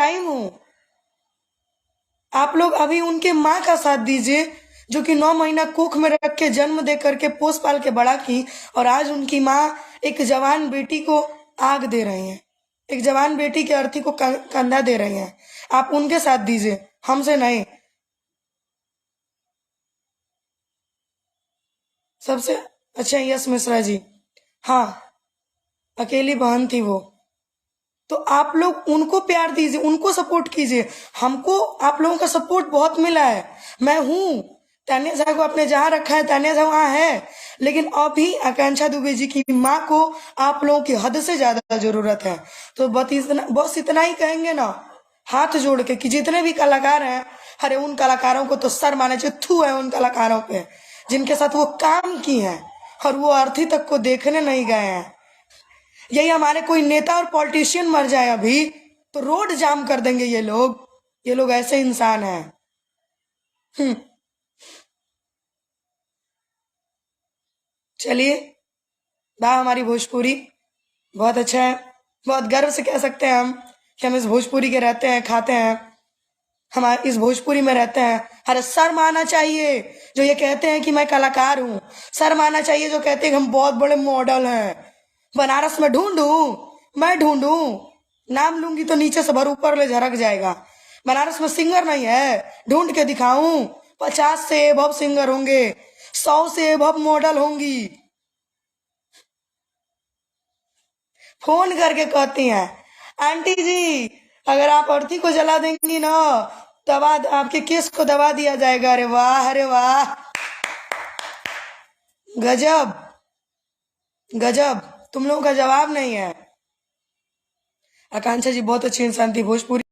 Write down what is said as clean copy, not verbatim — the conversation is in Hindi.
टाइम हूं। आप लोग अभी उनके माँ का साथ दीजिए, जो कि 9 महीना कुख में रख के जन्म दे करके पोस पाल के बड़ा की, और आज उनकी माँ एक जवान बेटी को आग दे रही हैं, एक जवान बेटी की अर्थी को कंधा दे रही हैं। आप उनके साथ दीजिए, हमसे नहीं। सबसे अच्छा यश मिश्रा जी, हाँ, अकेली बहन थी वो। तो आप लोग उनको प्यार दीजिए, उनको सपोर्ट कीजिए। हमको आप लोगों का सपोर्ट बहुत मिला है। मैं हूँ, तान्या झा को आपने जहाँ रखा है, तान्या झा वहाँ है, लेकिन अभी आकांक्षा दुबे जी की माँ को आप लोगों की हद से ज्यादा जरूरत है। तो बस इतना ही कहेंगे ना, हाथ जोड़ के, कि जितने भी कलाकार हैं, अरे उन कलाकारों को तो सर माने चाहिए, थू है उन कलाकारों पे जिनके साथ वो काम की हैं और वो अर्थी तक को देखने नहीं गए हैं। यही हमारे कोई नेता और पॉलिटिशियन मर जाए अभी, तो रोड जाम कर देंगे ये लोग। ये लोग ऐसे इंसान हैं। हम्म। चलिए, वाह हमारी भोजपुरी, बहुत अच्छा है। बहुत गर्व से कह सकते हैं हम कि हम इस भोजपुरी के रहते हैं, खाते हैं, हम इस भोजपुरी में रहते हैं। अरे शर्म आना चाहिए जो ये कहते हैं कि मैं कलाकार हूँ। शर्म आना चाहिए जो कहते हैं कि हम बहुत बड़े मॉडल हैं। बनारस में ढूंढूं, मैं ढूंढूं, नाम लूंगी तो नीचे से भर ऊपर ले झरक जाएगा। बनारस में सिंगर नहीं है, ढूंढ के दिखाऊं। 50 से एबव सिंगर होंगे, 100 से एबव मॉडल होंगी। फोन करके कहती हैं, आंटी जी अगर आप अर्थी को जला देंगी ना, दबा, आपके केस को दबा दिया जाएगा। अरे वाह, अरे वाह, गजब, गजब, तुम लोगों का जवाब नहीं है। आकांक्षा जी बहुत अच्छी इंसान थी भोजपुरी